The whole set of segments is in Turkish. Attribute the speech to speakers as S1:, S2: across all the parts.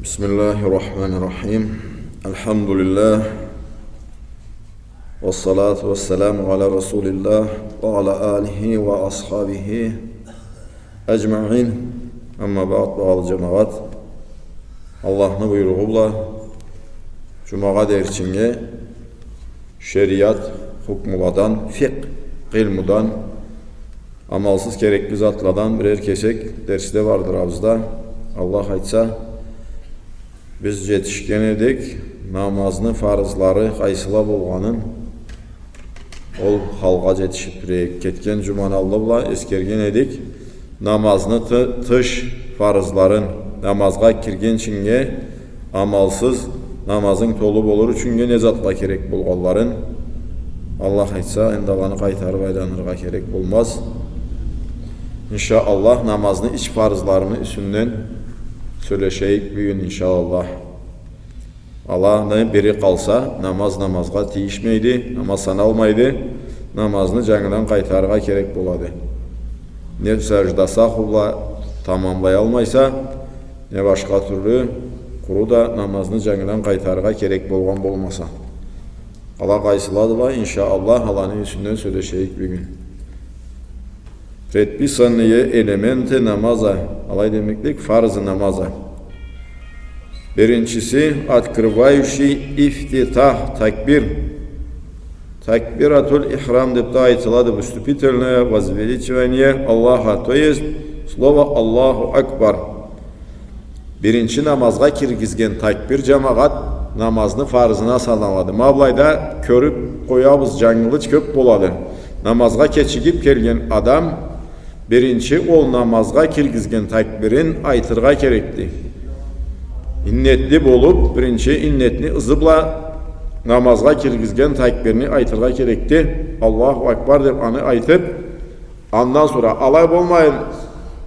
S1: Bismillahirrahmanirrahim. Elhamdülillah. Ve salatu ve selamu ala Resulillah ve ala alihi ve ashabihi ecma'in. Amma ba'd bağlı cemaat. Allah'ın buyruğuyla Cumağa derçinge şeriat hukmuladan, fiqh ilmudan, amalsız gerekli zatladan birer kesek derste vardır avızda. Allah aytsa biz yetişken edik, namazını farzları qaysıla bolğanın ol halqa yetişip ketken cumanallıqla eskergen edik. Namazını tış farzların namazga kirgen çinge amalsız namazın tolu olur çünkü ne zatla gerek bolğanların Allah aytsa endalanı qaytarıp aylanırga gerek olmaz. İnşallah namazını iç farzlarını üstünden söyleşeyik bugün inşallah. Allah'ın biri kalsa namazga tiyişmeydi, namaz sanalmaydı, namazını canından qaytarıga gerek boladı. Ne secdasa kula tamamlay almaysa, ne başka türlü kuru da namazını canından qaytarıga gerek bolğan bolmasa. Allah qaysıladılar inşallah Allah'ın üstünden söyleşeyik bugün. Предписанные элементы намаза, алай демеклик фарзы намаза. Биринчisi открывающий ифтитах, такбир. Такбиратуль ихрам деп та айтылады, выступительное возвеличивание Аллаха, то есть слово Аллаху Акбар. Birinci namazga kirgizgen takbir cemaat namazını farzına sanaladı. Mavlayda körüp koyabız cangılıç köp boladı. Namazga keçigip kelgen adam birinci ol namazga kirgizgen takbirin aytırga gerekti. İnnetli bolup birinci innetli ızıbla namazga kirgizgen takbirini aytırga gerekti. Allahu Akbar dep anı aytıp ondan sonra alay bolmayın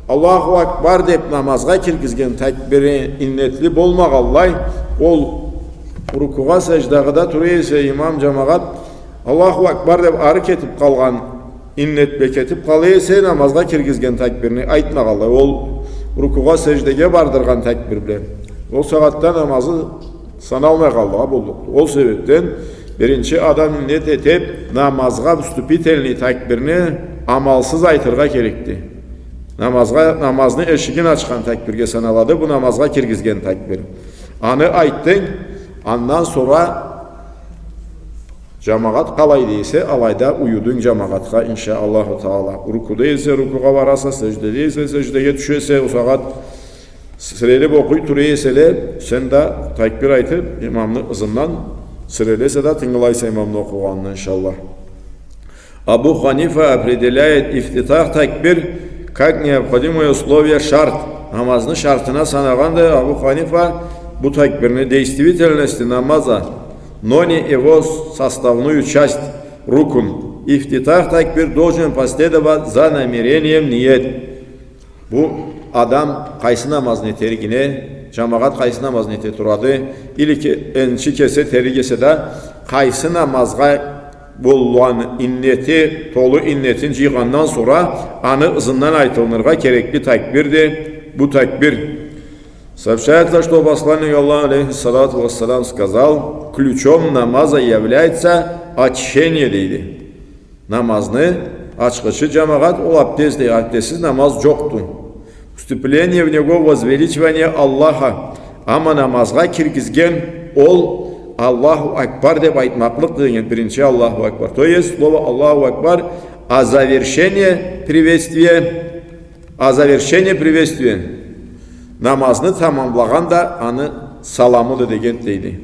S1: Allahu Akbar dep namazga kirgizgen takbiri innetli bolmak allay ol rukuğa secdagıda turuysa imam cemaat Allahu Akbar dep arı ketip kalgan innet beketip kalıysa namazga kirgizgen takbirini aytmak allay ol rukuğa secdege bardırgan takbir bilen o saatte namazı sanalmay kaldığa bulduk. O sebepten birinci adam innet etip namazga vstupitelni takbirini amalsız aytırga gerekti. Namazını eşigin açkan takbirge sanaladı. Bu namazga kirgizgen takbir. Anı ayttın. Ondan sonra cemaat kalay değilse alayda uyudun cemaatka inşallah Teala. Rukuda ise rukuğa varasa, secdede ise secdeye düşese o saat sırayla okuy turuyesele sen de takbir aytıp imamın ızından sırayla da tıngılaysa imamın okuğanını inşallah. Abu Hanifa определяет iftitah takbir как необходимое условие шарт. Namazını şartına sanagan da Abu Hanifa bu takбирной действительности намаза, но не его составную часть, рукун. Ифтитах такбир должен последовать за намерением ниет. Bu adam qaysı namazını tergine, cemaat qaysı namazını teturadı, ili ki ençi kese terigese de qaysı namazga bulunan inneti, tolu innetin ciğandan sonra anı ızından aytılınırga gerekli takbirdi. Bu takbir. Сообщается, что посланник Аллаха алейхиссалату вассалам сказал, ключом намаза является очищение deydi. Namazını açkışı cemaat ol abdestle, abdestsiz namaz yoktu. Вступление в него возвеличивание Аллаха. Ama namazga kirgizgen ol Allahu Akbar deb aytmaklık деген birinci Allahu Akbar. То есть слово Allahu Akbar а завершение приветствия. Namazını tamamlagan da anı salamıdır деген deydi.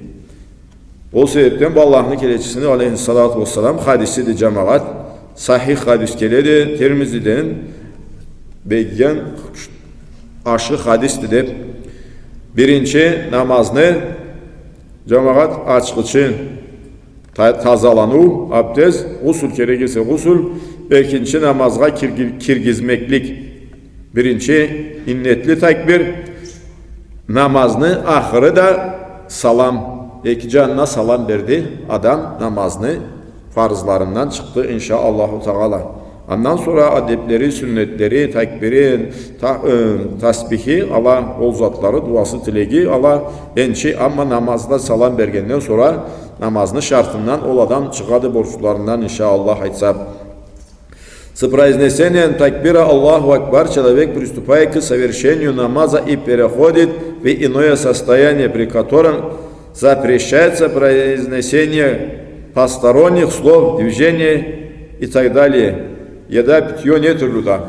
S1: O sebepten bu Allah'ın kelçisini aleyhissalatu vesselam hadisidir cemaat. Sahih hadis geledi. Tirmizi'den beğen aşık hadistir deb. Birinci namazını cemaat açkıçı tazalanu, abdest, gusul gerekirse gusul, ikinci namazga kirgizmeklik. Birinci innetli takbir, namazını ahırı da salam. İkinci anına salam verdi. Adam namazını farzlarından çıktı inşallah Teala. Ondan sonra adetleri, sünnetleri, tekbiri, tasbihi Allah ol zatları, duası tilegi Allah ençi ama namazda salam bergenden sonra namazını şartından ol adam çıkadı borçlarından inşallah aytsab. С произнесением такбира Аллаху Акбар человек приступает к совершению намаза и переходит в иное состояние, при котором запрещается произнесение посторонних слов, движений и так далее. Ya da bitiyor ne türlü da.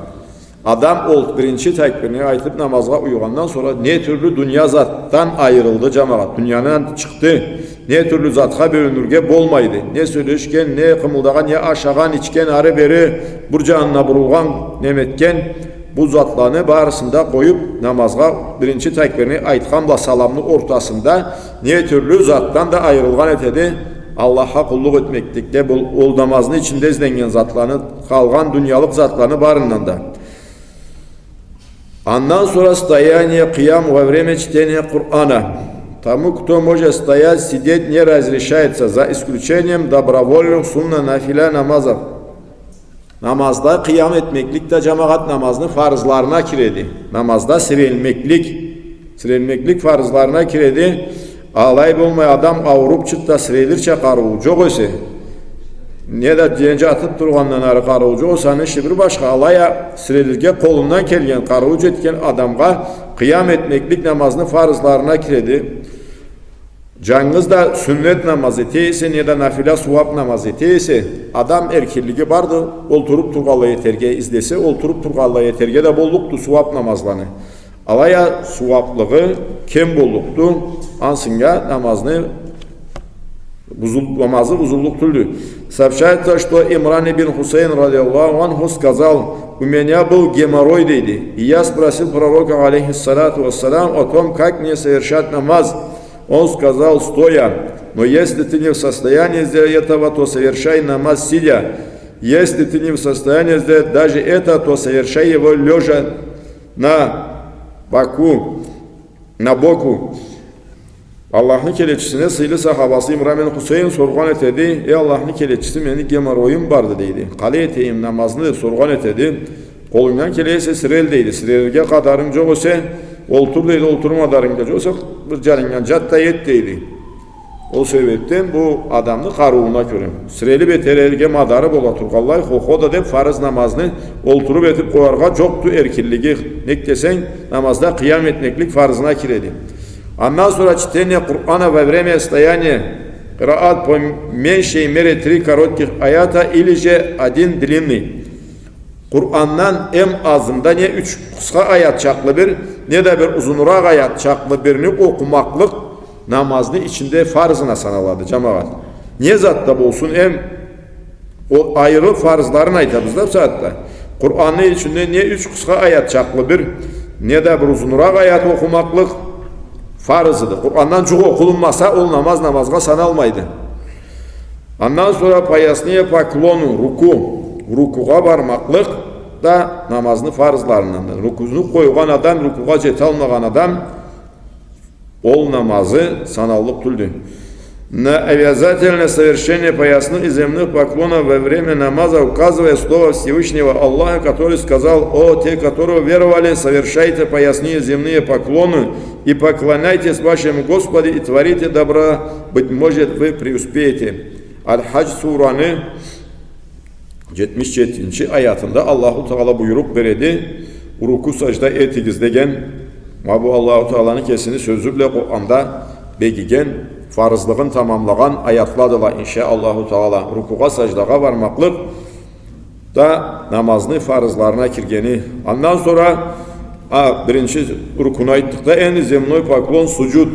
S1: Adam birinci tekbirini aytıp namaza uyugandan sonra ne türlü dünya zattan ayrıldı cemaat. Dünyanın çıktı. Ne türlü zatha bölünürge bolmaydı. Ne söyleşken, ne kımıldagan, ne aşağıgan, içken, arı beri, burcanına burulgan, nemetken bu zatlarını barısında koyup namazga birinci tekbirini aytkanla salamlı ortasında ne türlü zattan da ayrılgan etedi. Allah'a kulluk etmeklikte ol namazının içinde izlengen zatlarını, kalgan dünyalık zatlarını barından da. Ondan sonra стояние, киям во время чтения Корана. Тому, кто может стоять, сидеть, не разрешается, за исключением добровольных сунна нафиля намазов. Namazda kıyam etmeklik de cemaat namazının farzlarına kiredi. Namazda sirilmeklik farzlarına kiredi. Ağlayıp olmaya adam avurup çıtta sirelirçe karıvucu ise ne de diyence atıp durgandan arı karıvucu olsa işi bir başka alaya sirelirge kolundan kelgen karıvucu etken adamga kıyam etmeklik namazını farzlarına kiredi. Cangız da sünnet namazı teyse ne de nafile suvap namazı teyse adam erkirligi bardı olturup turgalla yeterge izlese olturup turgalla yeterge de bolluktu suvap namazlarını. Alaya suvaplığı kem bolluktu ansınga namazını namazı buzuluk tüldü. Сообщается, что Имран ибн Хусейн радиаллаху анху сказал: у меня был геморрой дейди, и я спросил пророка алейхиссалату вассалам о том, как мне совершать намаз. Он сказал стоя, но если ты не в состоянии сделать этого, то совершай намаз сидя. Если ты не в состоянии сделать даже это, то совершай его лежа на боку. Allah'ın keletçisine sıylı sahabası İmran bin Hüseyin sorgan etedi. Ey Allah'ın keletçisi beni gemoroyum vardı deydi. Kale eteyim namazını sorgan etedi. Kolundan keleyse sirel deydi. Sirelge kadarın çok ise oltur deydi. Olturmadarın da olsa bir canından catta yet deydi. O sebepten bu adamını karuğuna görün. Sireli beterelge madarı bola turgallay. Hoko da dep farız namazını olturup etip koyarga çoktu erkilligi. Nek desen namazda kıyam etmeklik farzına kiredi. Ondan sonra чтение Корана во время стояния, кираат по меньшей мере 3 коротких аята или же один длинный. Kur'an'dan en azında ne 3 kısa ayet çaklı bir ne de bir uzunuraq ayet çaklı birini okumaklık namazını içinde farzına sanaladı cemaat. Niye zatta olsun o ayrı farzlarını aytabız da saatte. Kur'an'ın içinde ne 3 kısa ayet çaklı bir ne de bir uzunuraq ayet okumaklık farzıdır. Kur'an'dan çok okulunmasa ol namazga sanalmaydı. Ondan sonra payasniye paklonu rukuğa varmaklık da namazını farzlarındandır. Rukuzunu koygan adam, rukuğa jet almagan adam ol namazı sanallık tüldü. На обязательное совершение поясных и земных поклонов во время намаза указывая слово Всевышнего Аллаха, который сказал: «О, те, которые веровали, совершайте поясные земные поклоны и поклоняйтесь вашему Господу и творите добро, быть может, вы преуспеете». Al-Hac suranı 77. ayatında Allahu Teala buyruk veredi. Ruku sacda etigiz degen. Bu Allahu Teala'nın kesini sözüyle Kur'an'da begigen farzlığın tamamlagan ayatladılar inşaallahu Teala. Rukuğa sacdaga varmaklık da namazını farzlarına kirgeni. Ondan sonra birinci rukuna ayttıkta en земной поклон sucud.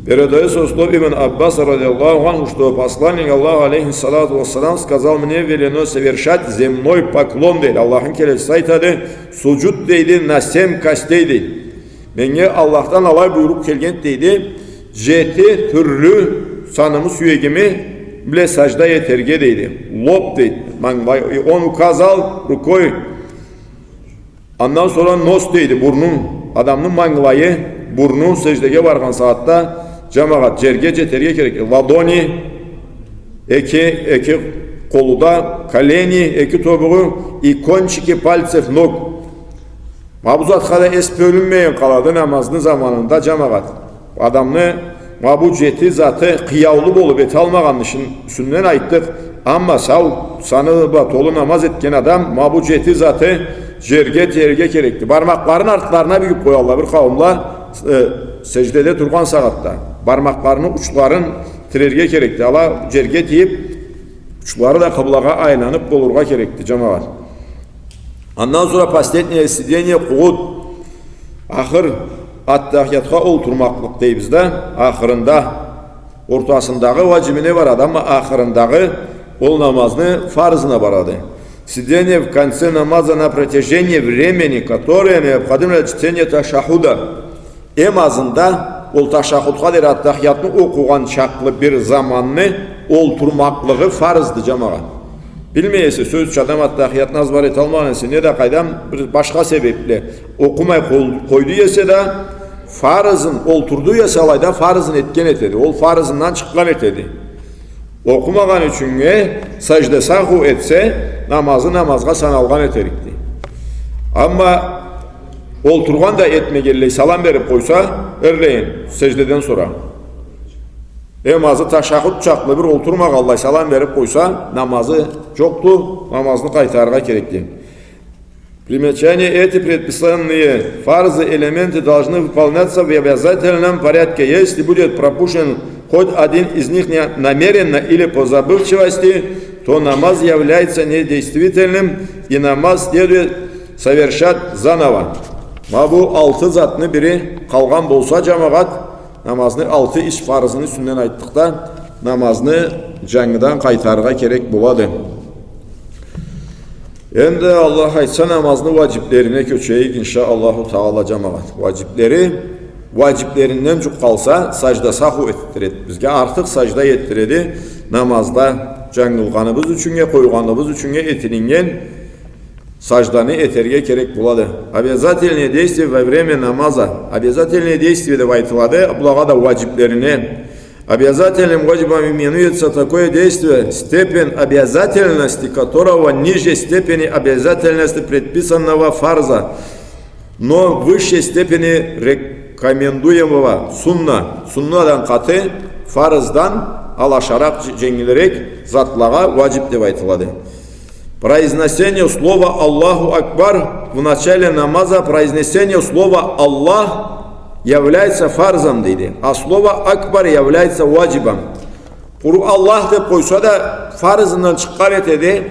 S1: Передается слов Ибн Аббас радиаллаху анху, что посланник Аллаха алейхиссалату вассалам сказал: мне велено совершать земной поклон deydi. Allah'ın kelesi aytadı. Sucud deydi na 7 kastey deydi. Menge Allah'tan alay buyruk kelgen deydi. Jeti türlü sanımı süyegimi bile sacda yeterge deydi. Lob deydi. On ukazal rukoy. Ondan sonra nos deydi. Burnun adamın manglayı burnu secdege vargan saatte cemaat cerge ceterge gerek. Ladoni eki koluda, koleni, iki topuğu, i konçiki palцев nог. Mabuzat kada es bölünmeyen kaladı namazını zamanında cemaat. Adamını mabu jeti zatı kıyavlı olup et almağanın üstünden ayttık. Ama sanıba tolu namaz etken adam mabu jeti zatı terge gerekti. Barmakların artlarına büyük koyarlar bir kavimla secdede turgan saatte. Barmaklarını uçların tirerge gerekti. Allah cerge deyip uçları da kıblağa aylanıp bolurga gerekti cemaat. Ondan sonra pastetniye sideniye kuğud ahır attahiyatga olturmaklık deybiz de ahırında ortasındağı vacibine var adam ama ahırındağı ol namazını farzına baradı. Сидение в конце намаза на протяжении времени, которое необходимо для чтения ташахуда. En azında ol taşahhudga der attahiyatını okugan çaklı bir zamanını olturmaklığı farzdı cemaat. Bilmeyesi söz adam attahiyat nazbar et almanesi ne de kaydam bir başka sebeple okumay koydu yese de farzın olturduğu yese alayda farzın etken etedi. Ol farzından çıkan etedi. Okumagan üçün secde sahu etse namazga sanalgan eterikti. Ama olturgan da etme geley salam verip koysa erleyin secdeden sonra. Namazı taşahhud çaklı bir olturmak Allah salam verip koysa namazı çoktu, namazını kaytarga gerekli. Примечание эти предписанные фарзы элементы должны выполняться в обязательном порядке. Если будет пропущен хоть один из них намеренно или по забывчивости, то намаз является недействительным и намаз следует совершать заново. Bu altı zatını biri kalgan bolsa cemaat namazını altı iş farzını üstünden ayttıkta namazını cangıdan kaytarga gerek buladı. Hem de Allah aytsa namazını vaciplerine köçeyik inşaallahu taala cemaat. Vaciplerinden çok kalsa sacda sahu ettiredi. Bizge artık sacda ettiredi. Namazda cangılganımız üçünge koyganımız üçünge etilingen сажданы этерге керек болады. Обязательные действия во время намаза. Обязательные действия деп айтылады, бұларға да ваджиплеріне. Обязательным ваджибом именуется такое действие, степень обязательности которого ниже степени обязательности предписанного фарза, но в высшей степени рекомендуемого сунна. Суннадан қаты фарыздан алашарақ жеңілірек затлаға ваджиб деп айтылады. Произнесение слова Аллаху Акбар в начале намаза, произнесение слова Аллах является фарзом, дейді. А слово Акбар является ваджибом. Құр Аллах деп қойса да фарзынан шыққар етеді.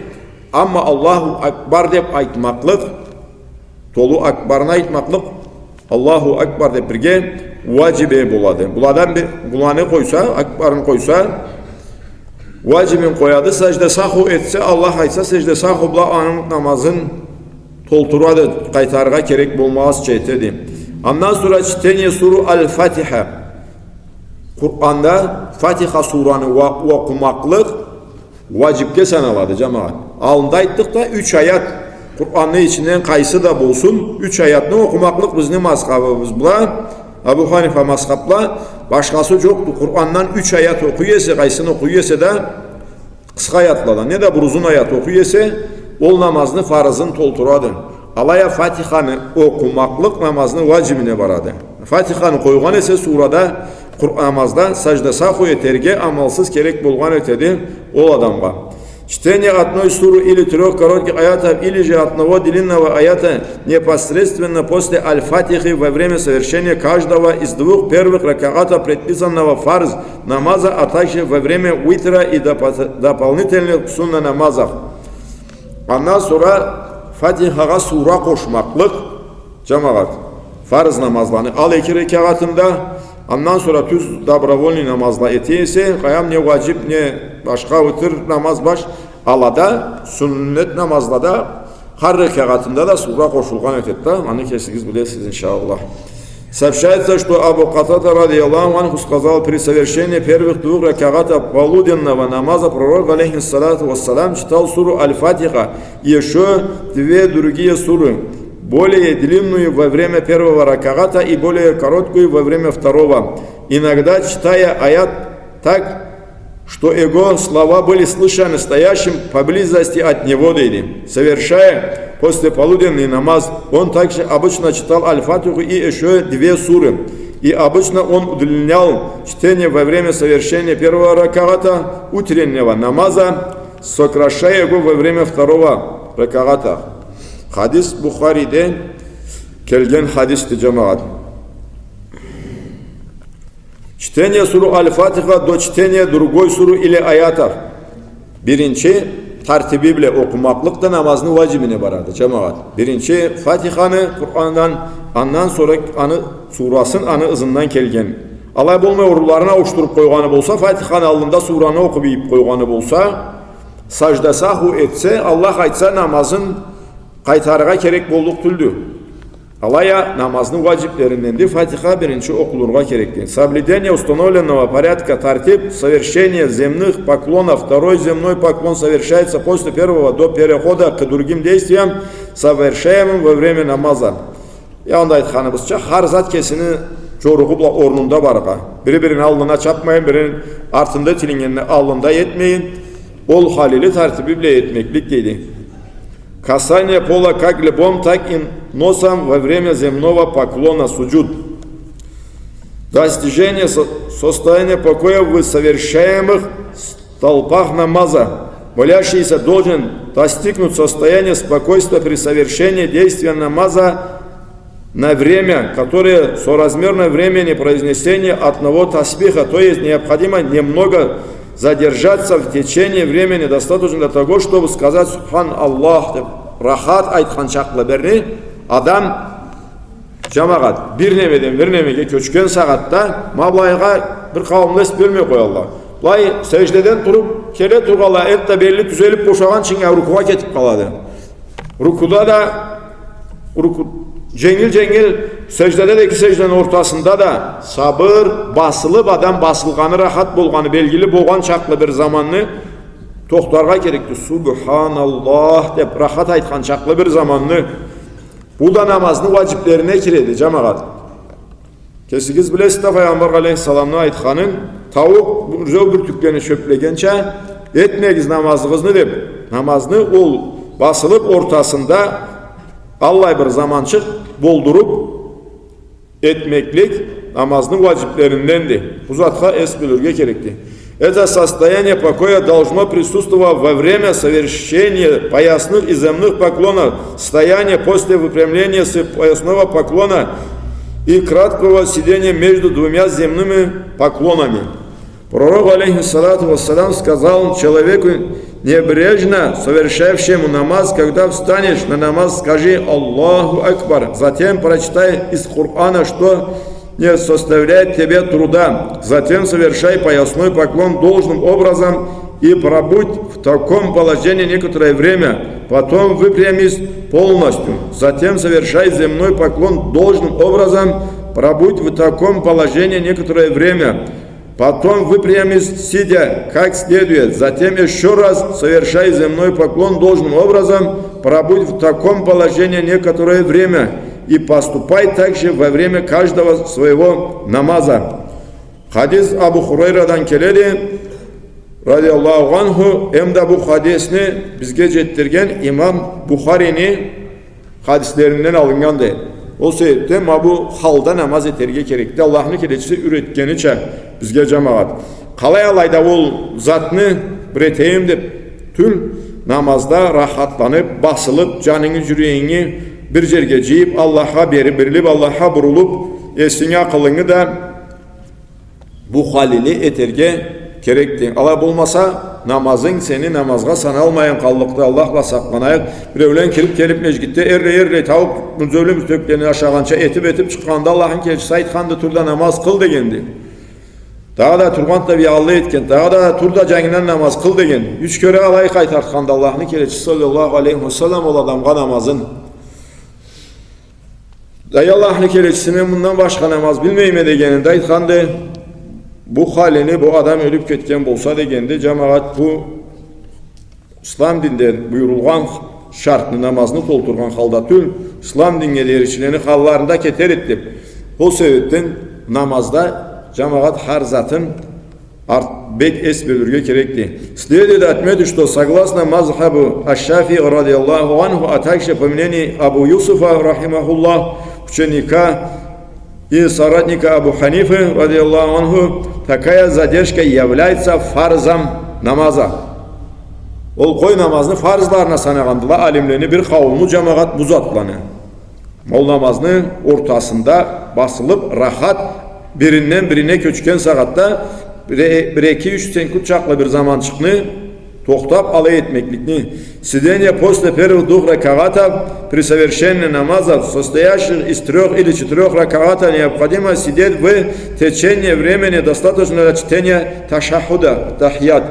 S1: Amma Allahu Akbar деп айтмақлық, толу Акбарны айтмақлық, Allahu Akbar деп бірге ваджибе болады. Бұланы қойса, Акбарын қойса, vacibin koyadı, secde sahu etse, Allah aytsa secde sahubla anın namazın tolturadı, kaytarga gerek bulmaz çeytedi. Ondan sonra çiteniye suru Al-Fatiha. Kur'an'da Fatiha suranı okumaklık vacipke sanaladı cemaat. Alında ayttık da 3 ayat Kur'an'ın içinden kaysı da bulsun. 3 ayatını okumaklık bizim mazhabımız bula. Abu Hanife mazhabla başkası yoktu. Kur'an'dan 3 ayat okuyese, kaysını okuyese de kısa ayatlardan ne de bir uzun ayat okuyese ol namazını farzın tolturadı. Alaya Fatiha'nı okumaklık namazını vacibine baradı. Fatiha'nı koygan ise surada Kur'an-ı sacda sahu eterge amalsız gerek bulgan ötedi o adamga. Чтение одной суры или 3 коротких аятов, или же одного длинного аята непосредственно после аль-фатихи во время совершения каждого из 2 первых ракаатов предписанного фарз намаза, а также во время уитра и дополнительных сунна намазов. Ondan sonra Fatiha'ga sura koşmaklık cemaat farz namazlarını al 2 rekatında. Ondan sonra tüz добровольный namazla etiyse kıyam ne vacip ne başka utur namaz baş alada sünnet namazla da her rekatında da sura koşulgan etette. Hani kesiniz bilesiz inşallah. Сообщается, что Абу Катада радиаллаху анху сказал при совершении первых 2 ракатов полуденного намаза пророк алейхиссалату вассалам читал суру Аль-Фатиха и еще 2 другие суры, более длинную во время первого раката и более короткую во время второго, иногда читая аят так, что его слова были слышаны стоящим поблизости от него, совершая после полуденный намаз. Он также обычно читал Аль-Фатиху и еще 2 суры. И обычно он удлинял чтение во время совершения первого раката утреннего намаза, сокращая его во время второго раката. Хадис Бухариде келген хадис джамаат. Чтение суру Аль-Фатиха до чтения другой суру или аятов. Birinci tartibi bile okumaklık namazının vacibine baradı cemaat. Birinci Fatiha'nı Kur'an'dan ondan sonra surasının anı ızından kelgen. Alay bolmay orularına uçturup koyganı bolsa, Fatiha'nın alında suranı okuyup koyganı bolsa, sajda sahu etse, Allah aytsa namazın kaytarıga gerek bolluk tüldü. Alaya namazının vaciplerindendi. Fatiha birinci okulurga gerekti. Соблюдение установленного порядка тартиб совершения земных поклонов. Второй земной поклон совершается после первого до перехода к другим действиям, совершаемым во время намаза. Yanında aytkanımızca har zat kesini çoruğubla ornunda barıqa. Birinin alnına çapmayın, birinin artında tilingenine alnında yetmeyin. Ol halili tartibi bile etmeklik dedi. Касание пола как лбом, так и носом во время земного поклона суджуд. Достижение состояния покоя в совершаемых столпах намаза. Молящийся должен достигнуть состояния спокойствия при совершении действия намаза на время, которое соразмерно времени произнесения одного тасбиха, то есть необходимо немного задержаться в течение времени, достаточно для того, чтобы сказать Субхан Аллах, рахат айтқан шақлы адам жамағат bir немеге көчкен сағатта маблайға bir қауымлес бермей қойалла. Бұлай сәждеден тұрып, келе тұрғала, әтті белі түзеліп бошаған чыңа рукуға кетіп қалады. Рукуда да, жеңіл secdede de iki secdenin ortasında da sabır, basılıp adam basılganı, rahat bolganı, belgili boğan çaklı bir zamanını tohtarga gerekti. Subhanallah dep rahat aytkan çaklı bir zamanını. Bu da namazını vaciplerine kiredi cemaat. Kesigiz bilesiz de Peygamber aleyhisselam'ın aytkanın tavuk bir tükleni çöplegençe etmegiz namazınızı dep namazını ol basılıp ortasında Allah bir zamançık boldurup etmeklik namazının vaciplerindendi. Bu zatқа es bilirge gerekti. Это состояние покоя должно присутствовать во время совершения поясных и земных поклонов, состояние после выпрямления с поясного поклона и краткого сидения между двумя земными поклонами. Пророк алейхиссалату вассалам сказал человеку, небрежно совершавшему намаз, когда встанешь на намаз, скажи Аллаху Акбар, затем прочитай из Корана, что не составляет тебе труда, затем совершай поясной поклон должным образом и пробудь в таком положении некоторое время, потом выпрямись полностью, затем совершай земной поклон должным образом, пробудь в таком положении некоторое время, потом выпрямись, сидя как следует, затем еще раз совершай земной поклон должным образом, пробудь в таком положении некоторое время и поступай также во время каждого своего намаза. Хадис Абу Хурайрадан келеді, радиаллаху анху, emde bu hadisini bizge jettirgen İmam Bukhari'ni hadislerinden alıngandı. O sebepten bu halda namaz eterge gerekti. Allah'ın kelechisi üretkeniçe bizge cemaat. Qalay alayda ol zatını bireteyim dep tül namazda rahatlanıp, basılıp, canını, yüreğini bir jerge jiyip, Allah'a berilip, Allah'a burulup, esini akılını da bu halini eterge gerekti. Allah bulmasa namazın seni namazga sanalmayan kallıkta Allah'la saklanayık. Birevlen kelip mecgitte erre tavuk müzövlüm töklerini aşağınca etip çıkkanda Allah'ın kelçisi aytkandı turda namaz kıl degendi. Daha da turganda bir Allah etken, daha da turda cenginden namaz kıl degen. Üç köre alayı kaytartkanda Allah'ın kelçisi sallallahu aleyhi ve sellem ol adamga namazın. Dayı Allah'ın kelçisinin bundan başka namaz bilmeyme degeninde aytkandı. Bu halini bu adam ölüp ketken bolsa degende cemaat bu İslam dinden buyurulgan şartını namazını tolturgan halda tül İslam dinine erişileni hallarında keter ettim. O sebepten namazda cemaat her zatın bek es belirge kerekti. Следует отметить, что согласно мазхабу Аш-Шафии радиаллаху анху, а также по мнению Абу Юсуфа рахимахуллах, ученика и соратника Абу Ханифы радиаллаху анху, такая задержка является фарзом намаза. Ол қой намазны фарзларына санағандыла алимлені бір қауымы жамағат бұзатланы. Ол намазны ортасында басылып, рахат birinden birine köçken saatte 1-2-3 senkut çakla bir zaman çıkını toktap alay etmeklikni. Сидение после первых 2 ракаватов при совершении намаза, состоящих из 3 или 4 ракаватов, необходимо сидеть в течение времени достаточно для чтения ташахуда, тахият.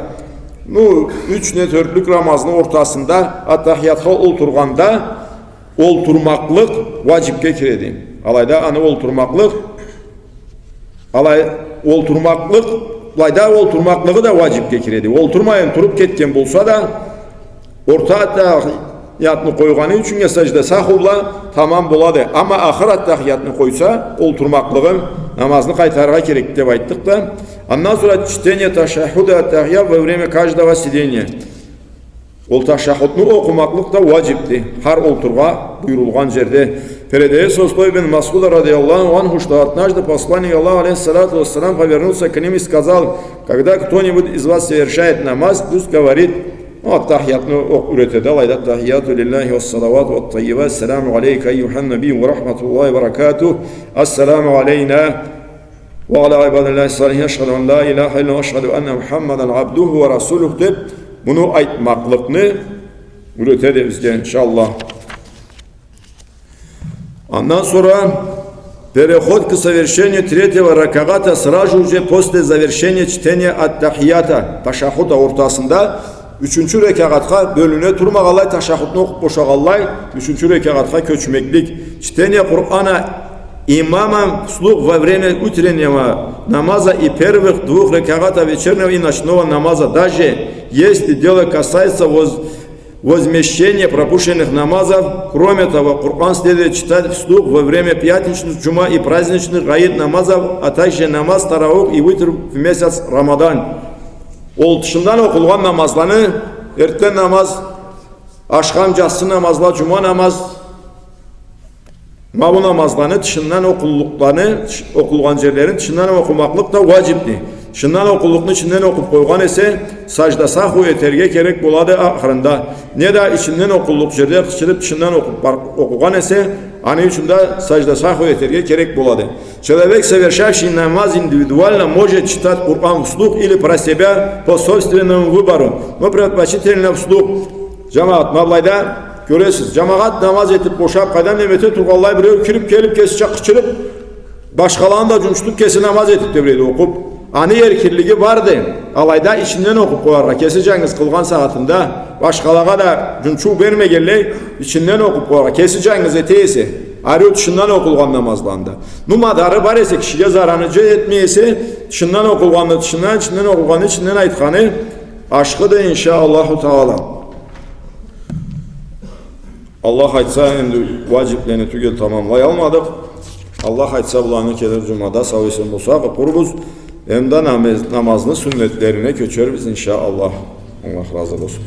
S1: 3-4'lük namazın ortasında at-tahiyatga olturganda olturmaklık vacipke kiredi. Alayda anı olturmaklık olturmaklığı da vacipke kiredi. Olturmayın turup ketken bolsa da orta at-tahiyatını koyganı üçün secde sahuvla tamam boladı. Ama ahir at-tahiyatını koysa olturmaklığın namazını kaytarga керек деп ayttık da. Ondan sonra чтение ташахуда at-tahiyat во время каждого сидения. Ол ташахудны okumaklık da vacipti. Har olturga buyurulgan yerde. Передается Устой бин Масуда радиаллаху анху, что однажды посланник Аллаха алейхиссалату вассалам повернулся к ним и сказал: когда кто-нибудь из вас совершает намаз, пусть говорит, at-tahiyatны üretedi. Alayda tahiyatu lillahi ve salavat ve tayyibat. Selamu aleyke eyyuhan nebi ve rahmetullahi ve berekatuh. Esselamu aleyna ve ala ibadillahi salihin. Eşhedü en la ilahe illa ve eşhedü enne Muhammeden abduhu ve rasuluh de bunu aytmaklıkını üretedi bizce inşallah. Ondan sonra переход к совершению 3-го ракагата сразу же после завершения чтения ат-тахията, ташахуда ортасында 3-cü rekatga bölüne turmagalay, taşahhudunu okup boşagalay, 3-cü rekatga köçmeklik. Чтение Kur'ana имамом вслух во время утреннего намаза и первых 2 ракагата вечернего и ночного намаза, даже если дело касается возмещения пропущенных намазов. Кроме того, Коран следует читать вслух во время пятничных, джума и праздничных гаид намазов, а также намаз тараух и витр в месяц Рамадан. Ол тышындан оқылған намазланы, эртен намаз, ашқам жасы намазла, джума намаз, bu namazlarını tışından okulgan yerlerin tışından okumaklık da vacipti. Tışından okullukunu içinden okup koygan ise sacda sahu eterge gerek boladı ahırında. Ne da içinden okulluk yerler kışırıp tışından okugan ise ani içinde sacda sahu eterge gerek boladı. Человек, совершающий намаз индивидуально, может читать Коран вслух или про себя по собственному выбору, но предпочтительно вслух. Cemaat mablayda göresiz. Cemaat namaz etip boşap kadem nemete turgallay bir kirip gelip kesecek kıçırıp başkalarını da cümştük kesi namaz etip devreydi okup. Ani erkirligi vardı. Alayda içinden okup koyarra. Keseceğiniz kılgan saatinde başkalara da cümşu vermegelle içinden okup koyarra. Keseceğiniz eteyse arıyor dışından okulgan namazlanda. Numadarı var ise kişiye zaranıcı etmeyese dışından okulganı içinden okulganı içinden aytkanı aşkıdır inşaallahu taala. Allah aytsa endi vaciplerini tügel tamamlay almadık. Allah aytsa bulanı kelir cumada sağ olsun bolsa qurubuz. Endi namazını sünnetlerine köçeriz inşallah. Allah razı olsun.